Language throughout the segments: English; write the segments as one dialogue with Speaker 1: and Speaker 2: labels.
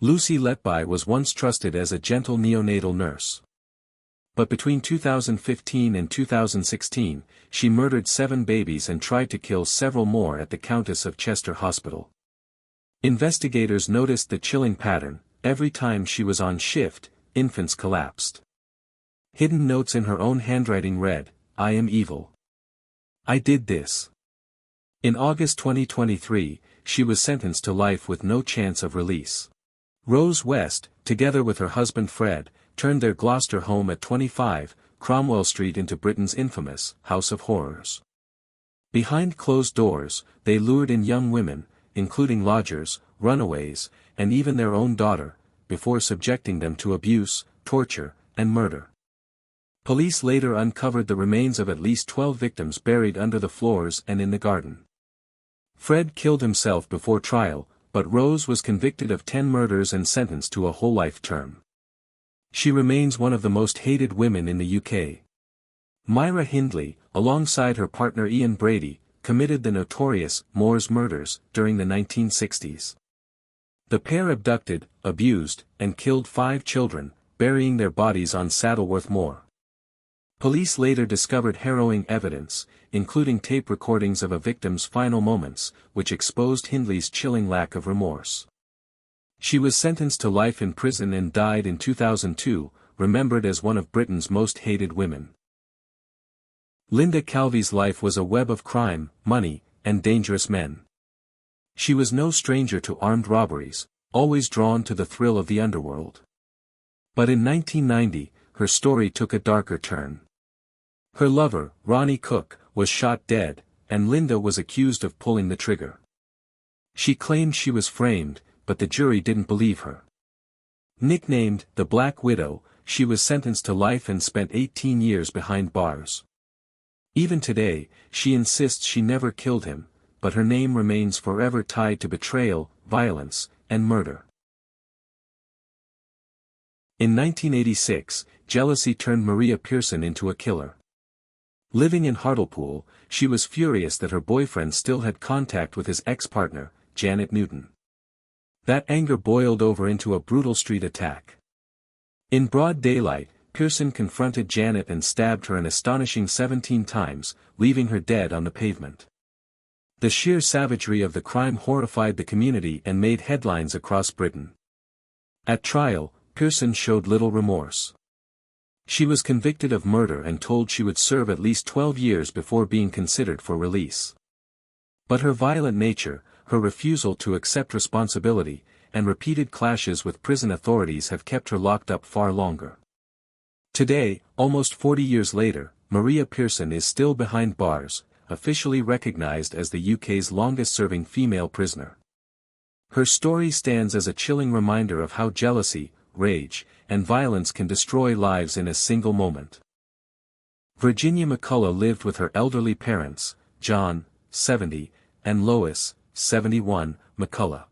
Speaker 1: Lucy Letby was once trusted as a gentle neonatal nurse. But between 2015 and 2016, she murdered 7 babies and tried to kill several more at the Countess of Chester Hospital. Investigators noticed the chilling pattern: every time she was on shift, infants collapsed. Hidden notes in her own handwriting read, "I am evil. I did this." In August 2023, she was sentenced to life with no chance of release. Rose West, together with her husband Fred, turned their Gloucester home at 25 Cromwell Street into Britain's infamous House of Horrors. Behind closed doors, they lured in young women, including lodgers, runaways, and even their own daughter, before subjecting them to abuse, torture, and murder. Police later uncovered the remains of at least 12 victims buried under the floors and in the garden. Fred killed himself before trial, but Rose was convicted of 10 murders and sentenced to a whole life term. She remains one of the most hated women in the UK. Myra Hindley, alongside her partner Ian Brady, committed the notorious Moors murders during the 1960s. The pair abducted, abused, and killed 5 children, burying their bodies on Saddleworth Moor. Police later discovered harrowing evidence, including tape recordings of a victim's final moments, which exposed Hindley's chilling lack of remorse. She was sentenced to life in prison and died in 2002, remembered as one of Britain's most hated women. Linda Calvi's life was a web of crime, money, and dangerous men. She was no stranger to armed robberies, always drawn to the thrill of the underworld. But in 1990, her story took a darker turn. Her lover, Ronnie Cook, was shot dead, and Linda was accused of pulling the trigger. She claimed she was framed, but the jury didn't believe her. Nicknamed the Black Widow, she was sentenced to life and spent 18 years behind bars. Even today, she insists she never killed him, but her name remains forever tied to betrayal, violence, and murder. In 1986, jealousy turned Maria Pearson into a killer. Living in Hartlepool, she was furious that her boyfriend still had contact with his ex-partner, Janet Newton. That anger boiled over into a brutal street attack. In broad daylight, Pearson confronted Janet and stabbed her an astonishing 17 times, leaving her dead on the pavement. The sheer savagery of the crime horrified the community and made headlines across Britain. At trial, Pearson showed little remorse. She was convicted of murder and told she would serve at least 12 years before being considered for release. But her violent nature, her refusal to accept responsibility, and repeated clashes with prison authorities have kept her locked up far longer. Today, almost 40 years later, Maria Pearson is still behind bars, officially recognized as the UK's longest-serving female prisoner. Her story stands as a chilling reminder of how jealousy, rage, and violence can destroy lives in a single moment. Virginia McCullough lived with her elderly parents, John, 70, and Lois, 71, McCullough.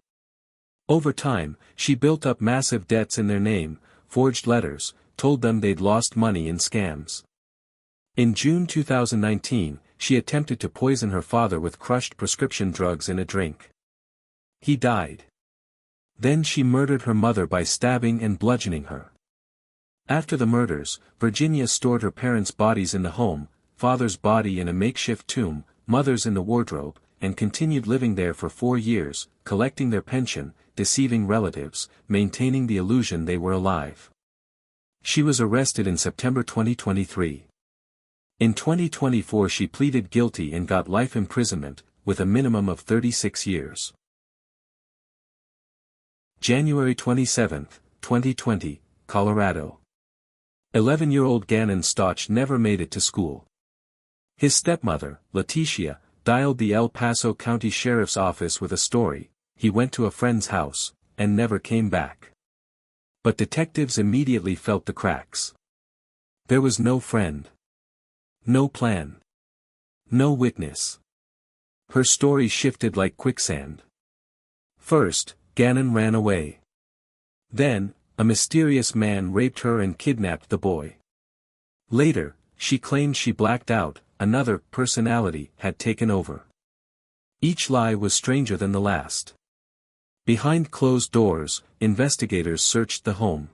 Speaker 1: Over time, she built up massive debts in their name, forged letters, told them they'd lost money in scams. In June 2019, she attempted to poison her father with crushed prescription drugs in a drink. He died. Then she murdered her mother by stabbing and bludgeoning her. After the murders, Virginia stored her parents' bodies in the home, father's body in a makeshift tomb, mother's in the wardrobe, and continued living there for 4 years, collecting their pension, deceiving relatives, maintaining the illusion they were alive. She was arrested in September 2023. In 2024 she pleaded guilty and got life imprisonment, with a minimum of 36 years. January 27, 2020, Colorado. 11-year-old Gannon Stotch never made it to school. His stepmother, Leticia, dialed the El Paso County Sheriff's Office with a story: he went to a friend's house, and never came back. But detectives immediately felt the cracks. There was no friend. No plan. No witness. Her story shifted like quicksand. First, Gannon ran away. Then, a mysterious man raped her and kidnapped the boy. Later, she claimed she blacked out, another personality had taken over. Each lie was stranger than the last. Behind closed doors, investigators searched the home.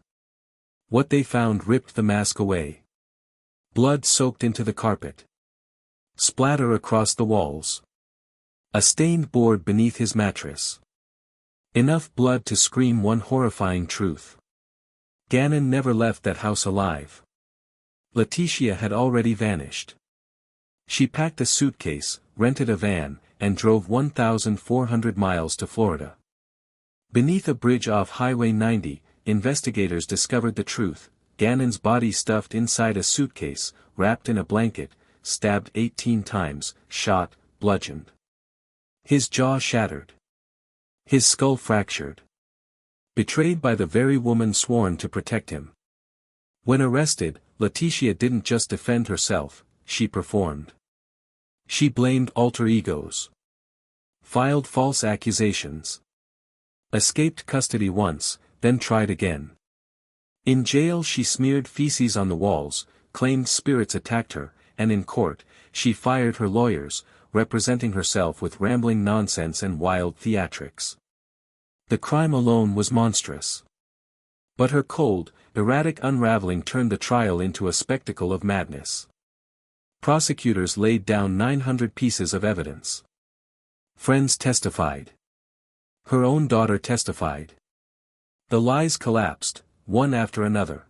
Speaker 1: What they found ripped the mask away. Blood soaked into the carpet. Splatter across the walls. A stained board beneath his mattress. Enough blood to scream one horrifying truth. Gannon never left that house alive. Letitia had already vanished. She packed a suitcase, rented a van, and drove 1,400 miles to Florida. Beneath a bridge off Highway 90, investigators discovered the truth: Gannon's body stuffed inside a suitcase, wrapped in a blanket, stabbed 18 times, shot, bludgeoned. His jaw shattered. His skull fractured. Betrayed by the very woman sworn to protect him. When arrested, Letitia didn't just defend herself, she performed. She blamed alter egos. Filed false accusations. Escaped custody once, then tried again. In jail she smeared feces on the walls, claimed spirits attacked her, and in court, she fired her lawyers, representing herself with rambling nonsense and wild theatrics. The crime alone was monstrous. But her cold, erratic unraveling turned the trial into a spectacle of madness. Prosecutors laid down 900 pieces of evidence. Friends testified. Her own daughter testified. The lies collapsed, one after another.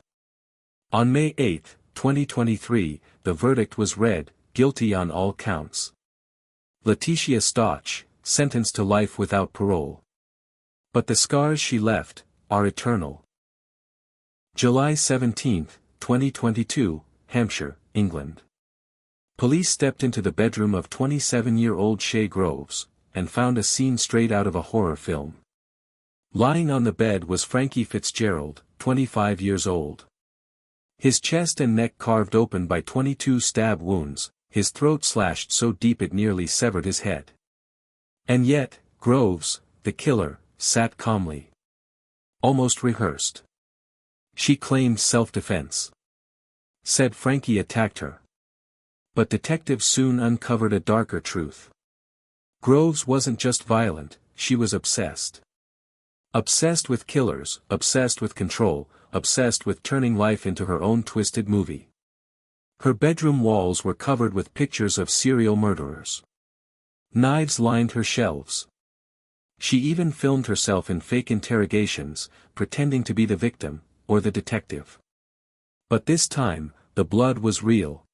Speaker 1: On May 8, 2023, the verdict was read, guilty on all counts. Letitia Stauch, sentenced to life without parole. But the scars she left are eternal. July 17, 2022, Hampshire, England. Police stepped into the bedroom of 27-year-old Shay Groves, and found a scene straight out of a horror film. Lying on the bed was Frankie Fitzgerald, 25 years old. His chest and neck carved open by 22 stab wounds, his throat slashed so deep it nearly severed his head. And yet, Groves, the killer, sat calmly. Almost rehearsed. She claimed self-defense. Said Frankie attacked her. But detectives soon uncovered a darker truth. Groves wasn't just violent, she was obsessed. Obsessed with killers, obsessed with control, obsessed with turning life into her own twisted movie. Her bedroom walls were covered with pictures of serial murderers. Knives lined her shelves. She even filmed herself in fake interrogations, pretending to be the victim, or the detective. But this time, the blood was real.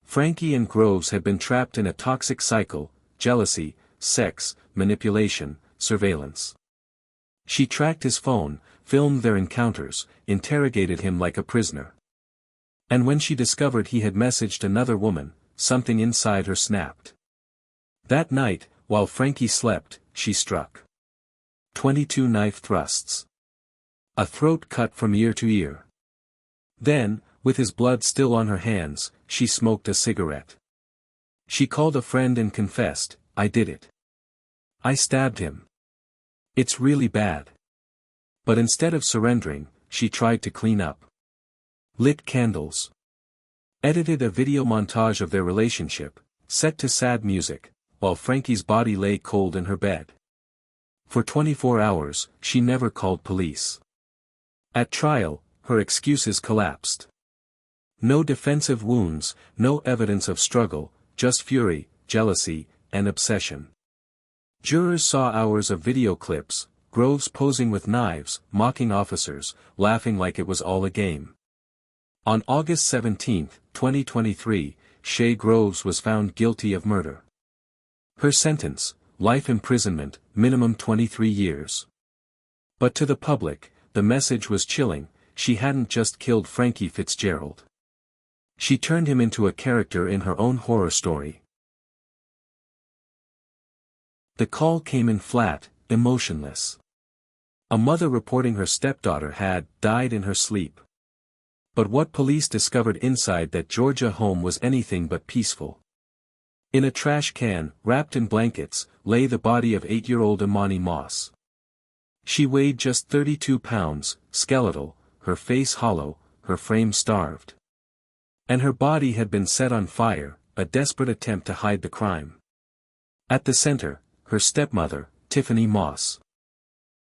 Speaker 1: Frankie and Groves had been trapped in a toxic cycle: jealousy, sex, manipulation, surveillance. She tracked his phone, filmed their encounters, interrogated him like a prisoner. And when she discovered he had messaged another woman, something inside her snapped. That night, while Frankie slept, she struck. 22 knife thrusts. A throat cut from ear to ear. Then, with his blood still on her hands, she smoked a cigarette. She called a friend and confessed, "I did it. I stabbed him. It's really bad." But instead of surrendering, she tried to clean up. Lit candles. Edited a video montage of their relationship, set to sad music, while Frankie's body lay cold in her bed. For 24 hours, she never called police. At trial, her excuses collapsed. No defensive wounds, no evidence of struggle, just fury, jealousy, and obsession. Jurors saw hours of video clips, Groves posing with knives, mocking officers, laughing like it was all a game. On August 17, 2023, Shay Groves was found guilty of murder. Her sentence, life imprisonment, minimum 23 years. But to the public, the message was chilling: she hadn't just killed Frankie Fitzgerald. She turned him into a character in her own horror story. The call came in flat, emotionless. A mother reporting her stepdaughter had died in her sleep. But what police discovered inside that Georgia home was anything but peaceful. In a trash can, wrapped in blankets, lay the body of 8-year-old Imani Moss. She weighed just 32 pounds, skeletal, her face hollow, her frame starved. And her body had been set on fire, a desperate attempt to hide the crime. At the center, her stepmother, Tiffany Moss.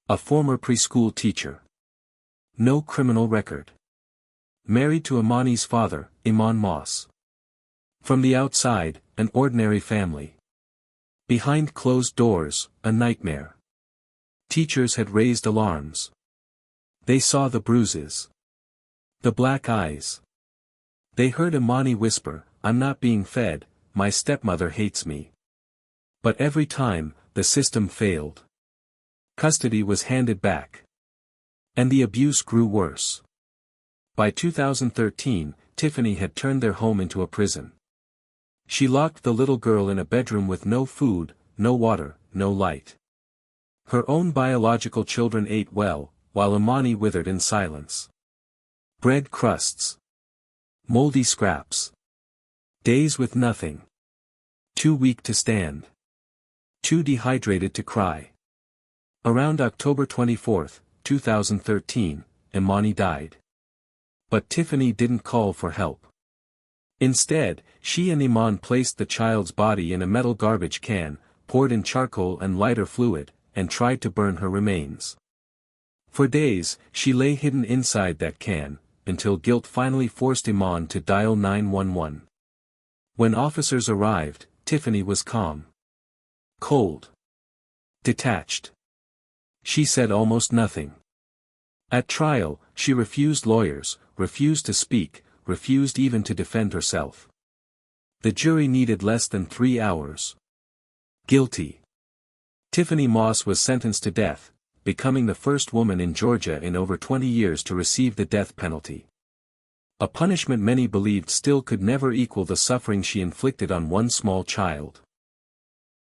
Speaker 1: A former preschool teacher. No criminal record. Married to Imani's father, Iman Moss. From the outside, an ordinary family. Behind closed doors, a nightmare. Teachers had raised alarms. They saw the bruises. The black eyes. They heard Imani whisper, "I'm not being fed, my stepmother hates me." But every time, the system failed. Custody was handed back. And the abuse grew worse. By 2013, Tiffany had turned their home into a prison. She locked the little girl in a bedroom with no food, no water, no light. Her own biological children ate well, while Imani withered in silence. Bread crusts. Moldy scraps. Days with nothing. Too weak to stand. Too dehydrated to cry. Around October 24, 2013, Imani died. But Tiffany didn't call for help. Instead, she and Iman placed the child's body in a metal garbage can, poured in charcoal and lighter fluid, and tried to burn her remains. For days, she lay hidden inside that can, until guilt finally forced Iman to dial 911. When officers arrived, Tiffany was calm. Cold. Detached. She said almost nothing. At trial, she refused lawyers, refused to speak, refused even to defend herself. The jury needed less than 3 hours. Guilty. Tiffany Moss was sentenced to death, becoming the first woman in Georgia in over 20 years to receive the death penalty. A punishment many believed still could never equal the suffering she inflicted on one small child.